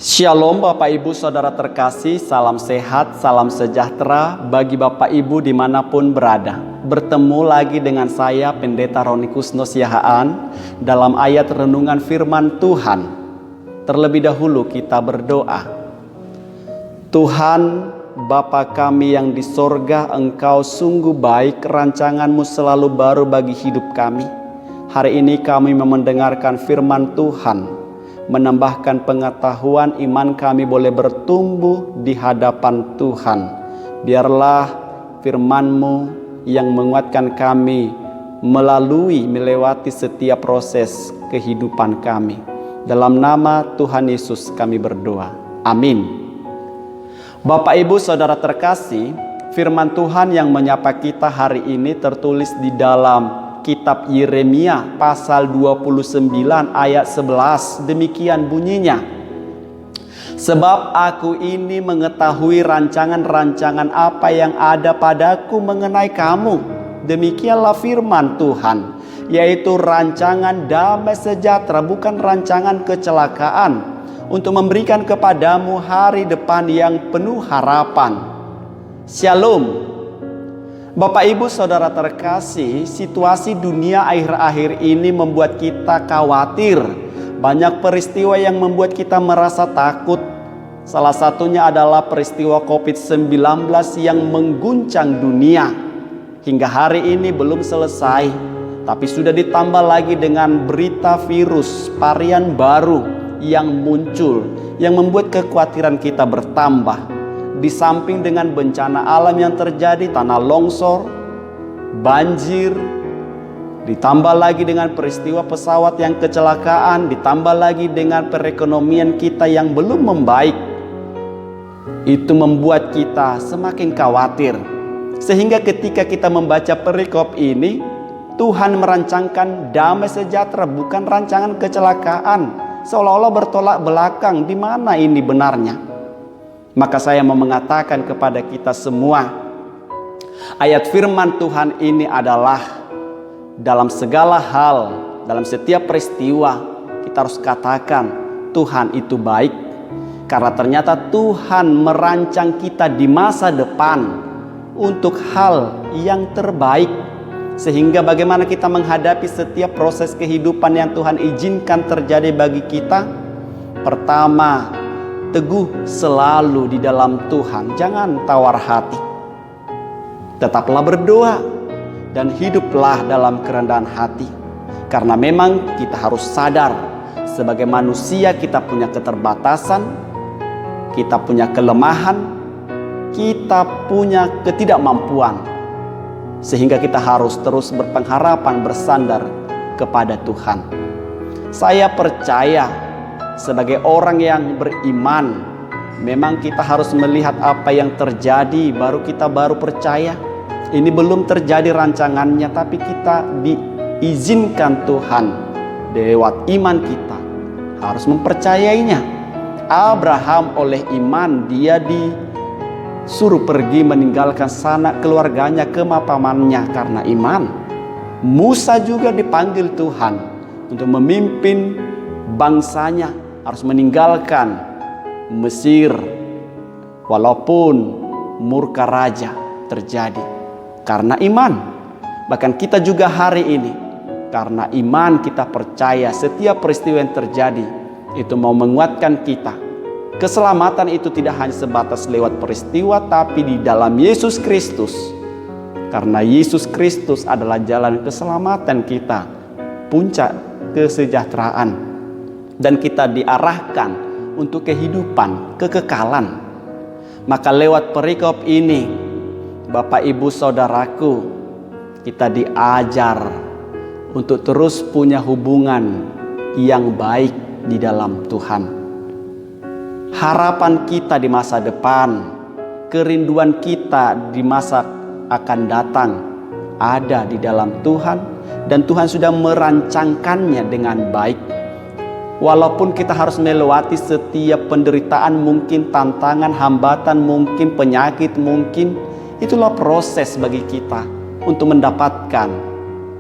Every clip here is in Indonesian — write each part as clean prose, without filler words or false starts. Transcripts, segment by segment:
Shalom Bapak Ibu Saudara terkasih, salam sehat, salam sejahtera bagi Bapak Ibu dimanapun berada. Bertemu lagi dengan saya Pendeta Roni Kusno Siahaan dalam ayat renungan firman Tuhan. Terlebih dahulu kita berdoa. Tuhan Bapa kami yang di sorga, Engkau sungguh baik, rancangan-Mu selalu baru bagi hidup kami. Hari ini kami mendengarkan firman Tuhan, menambahkan pengetahuan iman kami boleh bertumbuh di hadapan Tuhan. Biarlah firman-Mu yang menguatkan kami melewati setiap proses kehidupan kami. Dalam nama Tuhan Yesus kami berdoa. Amin. Bapak Ibu Saudara terkasih, firman Tuhan yang menyapa kita hari ini tertulis di dalam Kitab Yeremia pasal 29 ayat 11, demikian bunyinya. Sebab aku ini mengetahui rancangan-rancangan apa yang ada padaku mengenai kamu. Demikianlah firman Tuhan, yaitu rancangan damai sejahtera, bukan rancangan kecelakaan, untuk memberikan kepadamu hari depan yang penuh harapan. Shalom. Bapak Ibu Saudara terkasih, situasi dunia akhir-akhir ini membuat kita khawatir. Banyak peristiwa yang membuat kita merasa takut. Salah satunya adalah peristiwa COVID-19 yang mengguncang dunia. Hingga hari ini belum selesai, tapi sudah ditambah lagi dengan berita virus varian baru yang muncul, yang membuat kekhawatiran kita bertambah. Di samping dengan bencana alam yang terjadi, tanah longsor, banjir, ditambah lagi dengan peristiwa pesawat yang kecelakaan, ditambah lagi dengan perekonomian kita yang belum membaik. Itu membuat kita semakin khawatir. Sehingga ketika kita membaca perikop ini, Tuhan merancangkan damai sejahtera, bukan rancangan kecelakaan. Seolah-olah bertolak belakang. Di mana ini benarnya? Maka saya mau mengatakan kepada kita semua, ayat firman Tuhan ini adalah dalam segala hal, dalam setiap peristiwa, kita harus katakan Tuhan itu baik. Karena ternyata Tuhan merancang kita di masa depan untuk hal yang terbaik. Sehingga bagaimana kita menghadapi setiap proses kehidupan yang Tuhan izinkan terjadi bagi kita. Pertama, teguh selalu di dalam Tuhan, jangan tawar hati. Tetaplah berdoa dan hiduplah dalam kerendahan hati. Karena memang kita harus sadar, sebagai manusia kita punya keterbatasan, kita punya kelemahan, kita punya ketidakmampuan. Sehingga kita harus terus berpengharapan, bersandar kepada Tuhan. Saya percaya sebagai orang yang beriman, memang kita harus melihat apa yang terjadi, baru kita percaya. Ini belum terjadi rancangannya, tapi kita diizinkan Tuhan lewat iman kita harus mempercayainya. Abraham oleh iman dia disuruh pergi meninggalkan sanak keluarganya, kemapamannya karena iman. Musa juga dipanggil Tuhan untuk memimpin bangsanya, harus meninggalkan Mesir walaupun murka raja terjadi karena iman. Bahkan kita juga hari ini karena iman kita percaya setiap peristiwa yang terjadi itu mau menguatkan kita. Keselamatan itu tidak hanya sebatas lewat peristiwa, tapi di dalam Yesus Kristus. Karena Yesus Kristus adalah jalan keselamatan kita, puncak kesejahteraan. Dan kita diarahkan untuk kehidupan, kekekalan. Maka lewat perikop ini, Bapak Ibu Saudaraku, kita diajar untuk terus punya hubungan yang baik di dalam Tuhan. Harapan kita di masa depan, kerinduan kita di masa akan datang ada di dalam Tuhan. Dan Tuhan sudah merancangkannya dengan baik. Walaupun kita harus melewati setiap penderitaan, mungkin tantangan, hambatan, mungkin penyakit, mungkin itulah proses bagi kita untuk mendapatkan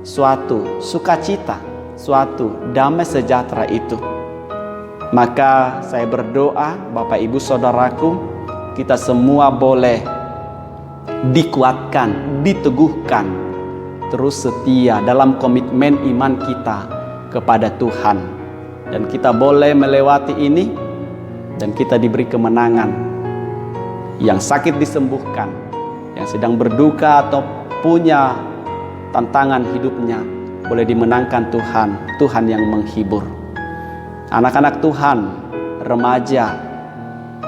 suatu sukacita, suatu damai sejahtera itu. Maka saya berdoa, Bapak Ibu Saudaraku, kita semua boleh dikuatkan, diteguhkan, terus setia dalam komitmen iman kita kepada Tuhan. Dan kita boleh melewati ini, dan kita diberi kemenangan. Yang sakit disembuhkan, yang sedang berduka atau punya tantangan hidupnya, boleh dimenangkan Tuhan, Tuhan yang menghibur. Anak-anak Tuhan, remaja,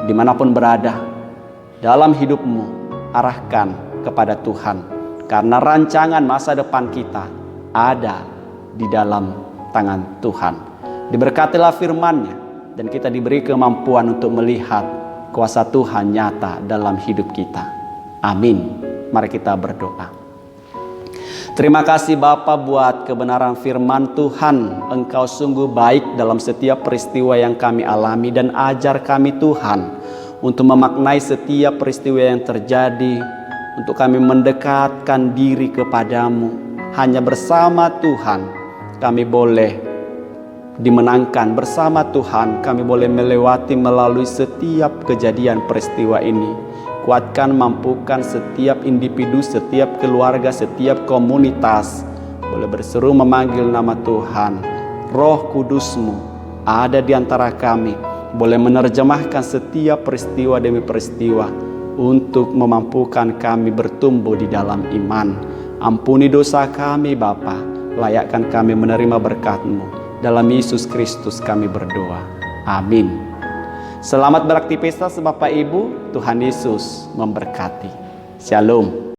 dimanapun berada, dalam hidupmu, arahkan kepada Tuhan. Karena rancangan masa depan kita ada di dalam tangan Tuhan. Diberkatilah firman-Nya, dan kita diberi kemampuan untuk melihat kuasa Tuhan nyata dalam hidup kita. Amin. Mari kita berdoa. Terima kasih Bapa buat kebenaran firman Tuhan. Engkau sungguh baik dalam setiap peristiwa yang kami alami, dan ajar kami Tuhan untuk memaknai setiap peristiwa yang terjadi, untuk kami mendekatkan diri kepadamu. Hanya bersama Tuhan kami boleh dimenangkan, bersama Tuhan kami boleh melewati melalui setiap kejadian peristiwa ini. Kuatkan, mampukan setiap individu, setiap keluarga, setiap komunitas boleh berseru memanggil nama Tuhan. Roh Kudus-Mu ada di antara kami, boleh menerjemahkan setiap peristiwa demi peristiwa untuk memampukan kami bertumbuh di dalam iman. Ampuni dosa kami Bapa, layakkan kami menerima berkat-Mu. Dalam Yesus Kristus kami berdoa. Amin. Selamat beraktivitas Bapak Ibu. Tuhan Yesus memberkati. Shalom.